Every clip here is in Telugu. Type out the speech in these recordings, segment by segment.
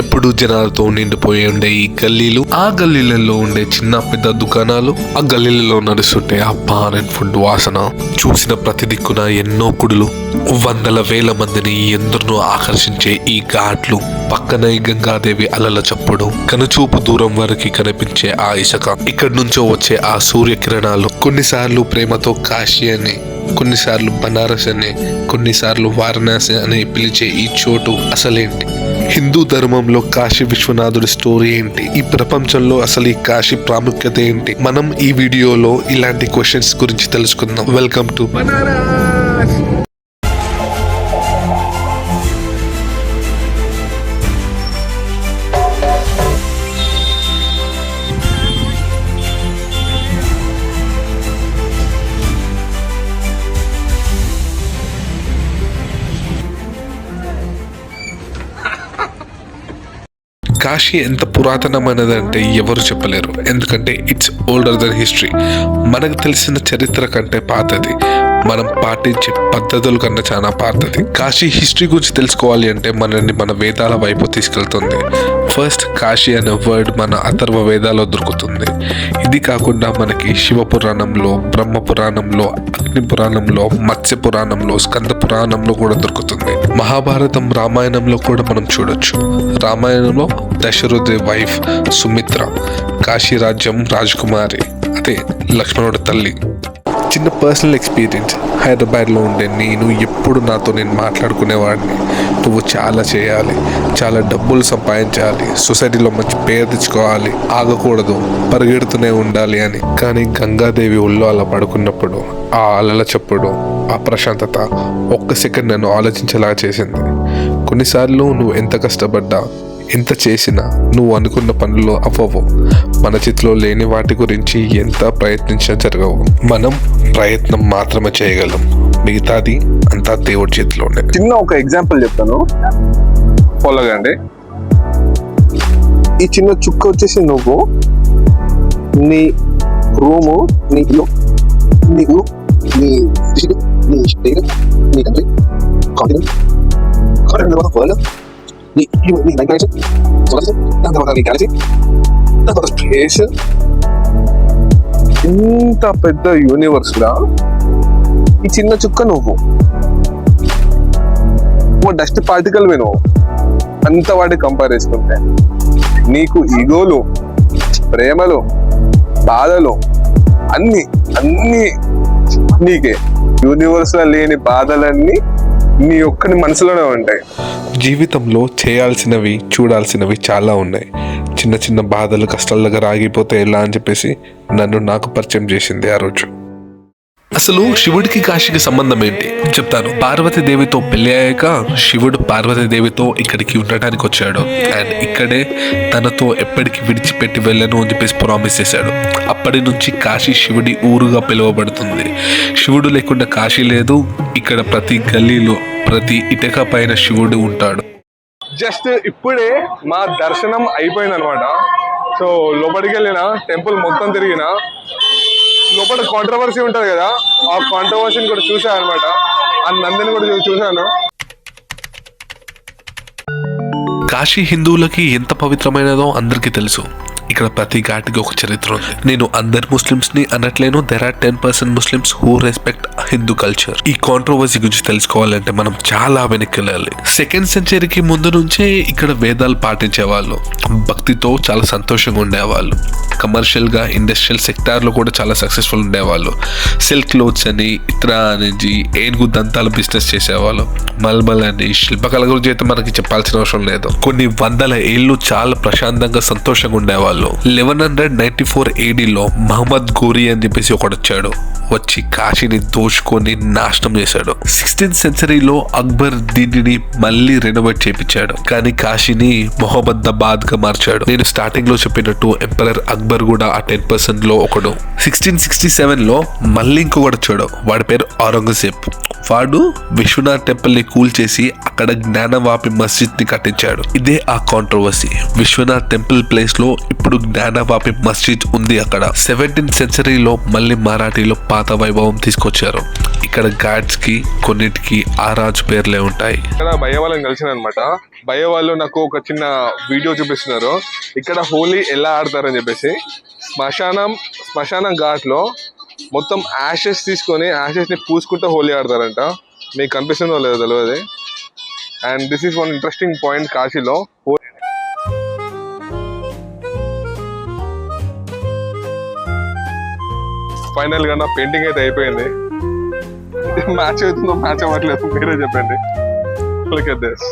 ఎప్పుడు జనాలతో నిండిపోయి ఉండే ఈ గల్లీలు, ఆ గల్లీలలో ఉండే చిన్న పెద్ద దుకాణాలు, ఆ గల్లీలలో నడుస్తుంటే ఆ పాన్ అండ్ ఫుడ్ వాసన, చూసిన ప్రతి దిక్కున ఎన్నో గుడులు, వందల వేల మందిని ఎందరినో ఆకర్షించే ఈ ఘాట్లు, పక్కన ఈ గంగాదేవి అలల చప్పుడు, కనుచూపు దూరం వరకు కనిపించే ఆ ఇసుక, ఇక్కడి నుంచో వచ్చే ఆ సూర్యకిరణాలు, కొన్నిసార్లు ప్రేమతో కాశీ అని, కొన్నిసార్లు బనారస్ అని, కొన్నిసార్లు వారణాసి అని పిలిచే ఈ చోటు అసలేంటి? హిందూ ధర్మంలో కాశీ విశ్వనాథుడి స్టోరీ ఏంటి? ఈ ప్రపంచంలో అసలు ఈ కాశీ ప్రాముఖ్యత ఏంటి? మనం ఈ వీడియోలో ఇలాంటి క్వశ్చన్స్ గురించి తెలుసుకుందాం. Welcome to Banaras. కాశీ ఎంత పురాతనమైనదంటే ఎవరు చెప్పలేరు, ఎందుకంటే ఇట్స్ ఓల్డర్ దెన్ హిస్టరీ. మనకు తెలిసిన చరిత్ర కంటే పాతది, మనం పాటించే పద్ధతుల కన్నా చాలా పాతది. కాశీ హిస్టరీ గురించి తెలుసుకోవాలి అంటే మనల్ని మన వేదాల వైపు తీసుకెళ్తుంది. ఫస్ట్ కాశీ అనే వర్డ్ మన అథర్వ వేదాల్లో దొరుకుతుంది. ఇది కాకుండా మనకి శివ పురాణంలో, బ్రహ్మ పురాణంలో, అగ్ని పురాణంలో, మత్స్య పురాణంలో, స్కంద పురాణంలో కూడా దొరుకుతుంది. మహాభారతం, రామాయణంలో కూడా మనం చూడొచ్చు. రామాయణంలో దశరథుడి వైఫ్ సుమిత్ర, కాశీ రాజ్యం రాజకుమారి, అదే లక్ష్మణుడి తల్లి. చిన్న పర్సనల్ ఎక్స్పీరియన్స్, హైదరాబాద్లో ఉండే నేను ఎప్పుడు నాతో నేను మాట్లాడుకునేవాడిని, నువ్వు చాలా చేయాలి, చాలా డబ్బులు సంపాదించాలి, సొసైటీలో మంచి పేరు తెచ్చుకోవాలి, ఆగకూడదు, పరిగెడుతూనే ఉండాలి అని. కానీ గంగాదేవి ఒళ్ళో అలా పడుకున్నప్పుడు ఆ అలల చప్పుడు, ఆ ప్రశాంతత ఒక్క సెకండ్ నన్ను ఆలోచించేలా చేసింది. కొన్నిసార్లు నువ్వు ఎంత కష్టపడ్డా, ఎంత చేసినా నువ్వు అనుకున్న పనులు అవ్వవు. మన చేతిలో లేని వాటి గురించి ఎంత ప్రయత్నించినా జరగవు. మనం ప్రయత్నం మాత్రమే చేయగలం, మిగతాది అంతా దేవుడి చేతిలోనే. చిన్న ఒక ఎగ్జాంపుల్ చెప్తాను, ఫాలో కండి. ఈ చిన్న చుక్క వచ్చేసి నువ్వు నీ రూము, నీ ఇల్లు, నీ ఊరు, నీ డిస్ట్రిక్ట్, నీ స్టేట్, నీ కంట్రీ, కాంటినెంట్, ఇంత పెద్ద యూనివర్స్ లా ఈ చిన్న చుక్క నువ్వు డస్ట్ పార్టికల్ నువ్వు అంత వాటి కంపేర్ చేసుకుంటే నీకు ఈగోలు, ప్రేమలు, బాధలు అన్ని నీకే. యూనివర్స్ లో లేని బాధలన్నీ నీ ఒక్కని మనసులోనే ఉంటాయి. జీవితంలో చేయాల్సినవి, చూడాల్సినవి చాలా ఉన్నాయి. చిన్న చిన్న బాధలు, కష్టాల దగ్గర ఆగిపోతే ఎలా అని చెప్పేసి నన్ను నాకు పరిచయం చేసింది ఆ రోజు. అసలు శివుడికి కాశీకి సంబంధం ఏంటి చెప్తాను. పార్వతీదేవితో పెళ్లి అయ్యాక శివుడు పార్వతీదేవితో ఇక్కడికి ఉండటానికి వచ్చాడు. అండ్ ఇక్కడే తనతో ఎప్పటికీ విడిచిపెట్టి వెళ్ళను అని చెప్పేసి ప్రామిస్ చేశాడు. అప్పటి నుంచి కాశీ శివుడి ఊరుగా పిలువబడుతుంది. శివుడు లేకుండా కాశీ లేదు. ఇక్కడ ప్రతి గల్లీలో, ప్రతి ఇటక పైన శివుడు ఉంటాడు. జస్ట్ ఇప్పుడే మా దర్శనం అయిపోయింది అనమాట. సో లోపలికి వెళ్ళిన టెంపుల్ మొత్తం తిరిగిన, లోపల కాంట్రవర్సీ ఉంటుంది కదా, ఆ కాంట్రవర్సీని కూడా చూసాను అనమాట. ఆ నందిని కూడా చూశాను. కాశీ హిందువులకి ఎంత పవిత్రమైనదో అందరికీ తెలుసు. ఇక్కడ ప్రతి ఘాటికి ఒక చరిత్ర ఉంది. నేను అందరు ముస్లిమ్స్ ని అనట్లేను. There are 10% Muslims who respect Hindu culture. ఈ కాంట్రవర్సీ గురించి తెలుసుకోవాలంటే మనం చాలా వెనక్కి వెళ్ళాలి. 2nd సెంచరీకి ముందు నుంచే ఇక్కడ వేదాలు పాటించేవాళ్ళు, భక్తితో చాలా సంతోషంగా ఉండేవాళ్ళు. కమర్షియల్ గా, ఇండస్ట్రియల్ సెక్టార్ లో కూడా చాలా సక్సెస్ఫుల్ ఉండేవాళ్ళు. సిల్క్ క్లోత్స్ అని, ఇతర అనేది, ఏనుగు దంతాల బిజినెస్ చేసేవాళ్ళు. మల్మల్ అని, శిల్పకళ గురించి అయితే మనకి చెప్పాల్సిన అవసరం లేదు. కొన్ని వందల ఏళ్ళు చాలా ప్రశాంతంగా, సంతోషంగా ఉండేవాళ్ళు. 1194 ADలో మహమ్మద్ ఘోరీ అని చెప్పేసి ఒకడు వచ్చాడు. వచ్చి కాశీని దోచుకొని నాశనం చేశాడు. 16th సెంచరీలో అక్బర్ దీనిని మళ్ళీ రెనోవేట్ చేయించాడు. కానీ కాశీని మొహమ్మదాబాద్ గా మార్చాడు. నేను స్టార్టింగ్ లో చెప్పినట్టు ఎంపరర్ అక్బర్ కూడా ఆ 10% లో ఒకడు. 1667లో మళ్ళీ ఇంకొకటి వచ్చాడు. వాడి పేరు ఔరంగజేబ్. వాడు విశ్వనాథ్ టెంపుల్ ని కూల్చేసి అక్కడ జ్ఞానవాపి మస్జిద్ ని కట్టించాడు. ఇదే ఆ కాంట్రవర్సీ. విశ్వనాథ్ టెంపుల్ ప్లేస్ లో ఇప్పుడు జ్ఞానవాపి మస్జిద్ ఉంది. అక్కడ 17th సెంచరీలో మళ్ళీ మరాఠీలో పాత వైభవం తీసుకొచ్చారు. ఇక్కడ గాడ్స్ కి కొన్నిటికి ఆ రాజు పేర్లే ఉంటాయి. ఇక్కడ భయ్య వాళ్ళని కలిసిన అనమాట. భయ్య వాళ్ళు నాకు ఒక చిన్న వీడియో చూపిస్తున్నారు. ఇక్కడ హోలీ ఎలా ఆడతారని చెప్పేసి శ్మశానం ఘాట్ లో మొత్తం యాషెస్ తీసుకొని యాషెస్ ని పూసుకుంటూ హోలీ ఆడతారంట. మీకు కనిపిస్తుందో లేదో తెలియదు. And this is one interesting point కాశీలో. ఫైనల్ గా నా పెయింటింగ్ అయితే అయిపోయింది. మ్యాచ్ అవుతుందో మ్యాచ్ అవ్వట్లేదు మీరే చెప్పండి. Look at this.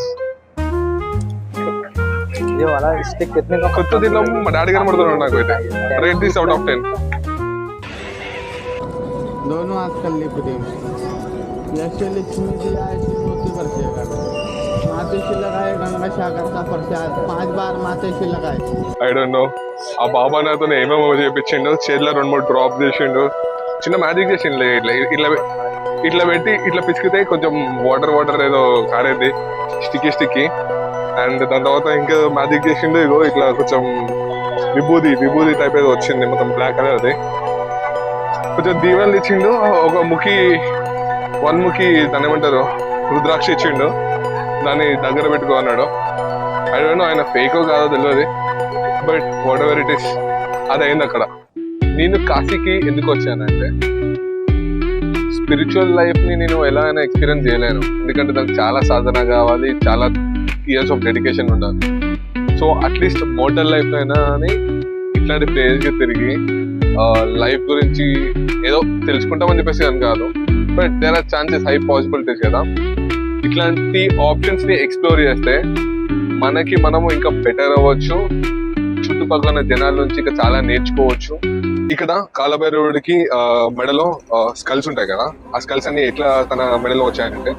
ये वाला स्टिक कितने का? కొత్త దినం మా డాడీ కనబడుతున్నాడు నాకు అయితే. Rate this out of 10. दोनों आजकल लिप दे जैसे लक्ष्मी जी आए थे मोती बरसेगा माथे से लगाए गंगा सागर का प्रसाद 5 बार माथे से लगाए. I don't know. ఆ బాబా నాతో ఏమేమో చేపించిండు. చేతిలో 2-3 డ్రాప్ చేసిండు. చిన్న మ్యాజిక్ చేసిండు. ఇట్లా పెట్టి ఇట్లా పిసికితే కొంచెం వాటర్ ఏదో కారేది స్టిక్కీ. అండ్ దాని తర్వాత ఇంకా మ్యాజిక్ చేసిండు. ఇగో ఇట్లా కొంచెం విభూది టైప్ ఏదో వచ్చింది. మొత్తం బ్లాక్ కలర్ అది. కొంచెం దీవెనలు ఇచ్చిండు. ఒక వన్ ముఖి దాన్ని ఏమంటారు రుద్రాక్ష ఇచ్చిండు. దాన్ని దగ్గర పెట్టుకో అన్నాడు. ఐ డోంట్ నో ఆయన ఫేకో కాదో తెలియదు. But what ever it is అది అయింది అక్కడ. నేను కాశీకి ఎందుకు వచ్చానంటే స్పిరిచువల్ లైఫ్ ని నేను ఎలా అయినా ఎక్స్పీరియన్స్ చేయలేను. ఎందుకంటే దానికి చాలా సాధన కావాలి, చాలా ఇయర్స్ ఆఫ్ డెడికేషన్ ఉండాలి. సో అట్లీస్ట్ మోటల్ లైఫ్ అయినా అని ఇట్లాంటి ప్లేస్కి తిరిగి లైఫ్ గురించి ఏదో తెలుసుకుంటామని చెప్పేసి అని కాదు. But there are chances, high possibilities కదా. ఇట్లాంటి ఆప్షన్స్ ని ఎక్స్ప్లోర్ చేస్తే మనము ఇంకా బెటర్ అవ్వచ్చు. చుట్టుపక్కల జనాల నుంచి ఇంకా చాలా నేర్చుకోవచ్చు. ఇక్కడ కాలభైరవుడికి మెడలో స్కల్స్ ఉంటాయి కదా. ఆ స్కల్స్ అన్ని ఎట్లా తన మెడలో వచ్చాయంటే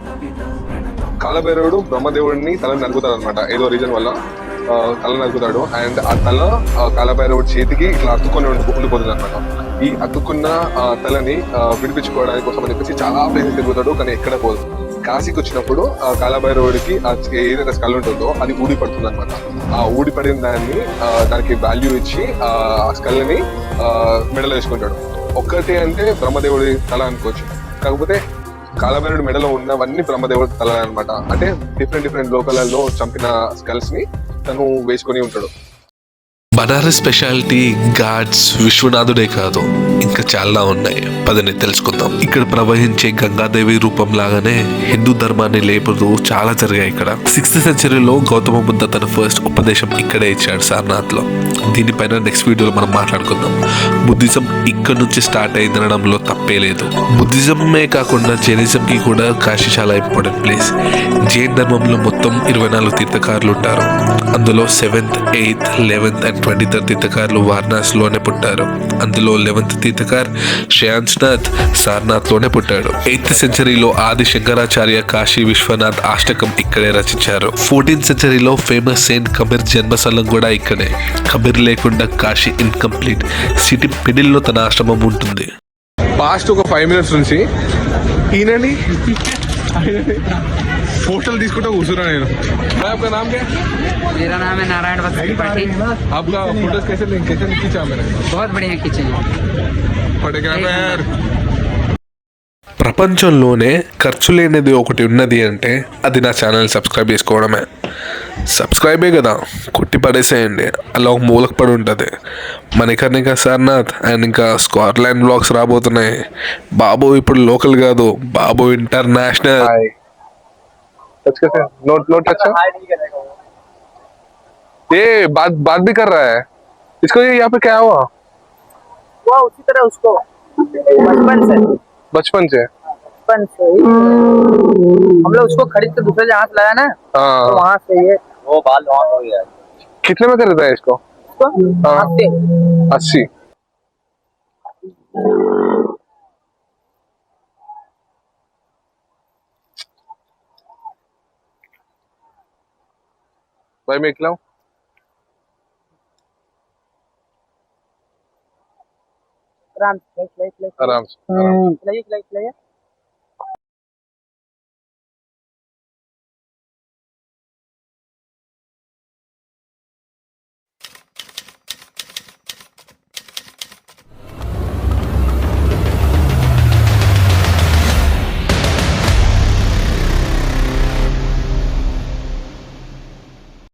కాలభైరవుడు బ్రహ్మదేవుడిని తల నరుకుతాడు అనమాట. ఏదో రీజన్ వల్ల తల నరుకుతాడు. అండ్ ఆ తల కాలభైరవుడి చేతికి ఇట్లా అతుక్కొని ఉండిపోతుంది అనమాట. ఈ అతుక్కున్న తలని విడిపించుకోవడానికి కోసం అని చెప్పేసి చాలా ప్లేసెస్ తిరుగుతాడు, కానీ ఎక్కడ పోదు. కాశీకి వచ్చినప్పుడు కాలభైరవుడికి ఏదైతే స్కల్ ఉంటుందో అది ఊడిపడుతుంది అనమాట. ఆ ఊడిపడిన దానికి వాల్యూ ఇచ్చి ఆ స్కల్ ని మెడలో వేసుకుంటాడు. ఒక్కటి అంటే బ్రహ్మదేవుడి తల అనుకోవచ్చు. కాకపోతే కాలభైరవుడి మెడలో ఉన్నవన్నీ బ్రహ్మదేవుడి తల అనమాట. అంటే డిఫరెంట్ లోకలలో చంపిన స్కల్స్ ని తను వేసుకొని ఉంటాడు. బనారస్ స్పెషాలిటీ గాడ్స్ విశ్వనాథుడే కాదు, ఇంకా చాలా ఉన్నాయి. పదని తెలుసుకుందాం. ఇక్కడ ప్రవహించే గంగాదేవి రూపం లాగానే హిందూ ధర్మాన్ని లేపుతూ చాలా జరిగాయి ఇక్కడ. 6th సెంచరీలో గౌతమ బుద్ధ తన ఫస్ట్ ఉపదేశం ఇక్కడే ఇచ్చాడు, సారనాథ్ లో. దీనిపైన నెక్స్ట్ వీడియోలో మనం మాట్లాడుకుందాం. బుద్ధిజం ఇక్కడ నుంచి స్టార్ట్ అయిందనడంలో తప్పే లేదు. బుద్ధిజమే కాకుండా జైనిజం కి కూడా కాశీ చాలా ఇంపార్టెంట్ ప్లేస్. జైన్ ధర్మంలో మొత్తం 24 తీర్థకారులు ఉంటారు. అందులో 7th, 8th, 11th and 23rd తీర్థకారులు వారణాసిలోనే పుట్టారు. అందులో 11th తీర్థకార్ శ్రేయాన్స్నాథ్ సారనాథ్ లోనే పుట్టాడు. 8th సెంచరీలో ఆది శంకరాచార్య కాశీ విశ్వనాథ్ అష్టకం ఇక్కడే రచించారు. 14th సెంచరీలో ఫేమస్ సెయింట్ కబీర్ జన్మస్థలం కూడా ఇక్కడే. కబీర్ లేకుండా కాశీ ఇన్కంప్లీట్. సిటీ మిడిల్ లో తన ఆశ్రమం ఉంటుంది. పాస్ట్ ఒక 5 minutes నుంచి ఈయనని फोटो తీసుకుంటా కూర్చున్నా నేను. आपका नाम क्या? मेरा नाम है नारायण वत्स त्रिपाठी. आपका फोटोज कैसे खींचा मैंने? बहुत बढ़िया खींचे हैं. ప్రపంచంలోనే ఖర్చు లేనిది ఒకటి ఉన్నది అంటే అది నా ఛానల్ సబ్స్క్రైబ్ చేసుకోవడమే. సబ్స్క్రైబే కదా, కొట్టి పడేసేయండి. అలా ఒక మూలకు పడి ఉంటుంది. మణికర్ణిక సారనాథ్ అండ్ ఇంకా స్కాట్లాండ్ బ్లాగ్స్ రాబోతున్నాయి. బాబు ఇప్పుడు లోకల్ కాదు, బాబు ఇంటర్నేషనల్. नोट अच्छा ये बात भी कर रहा है. इसको यहाँ पे क्या हुआ? वो उसी तरह उसको बचपन से हम लोग उसको खरीद के दूसरे जहाँ से लाया ना, तो वहाँ से ये वो बाल वहाँ हो गया. कितने में खरीदा है इसको? 80. भाई मैं खिलाऊं? आराम से आराम से. खिलाइए.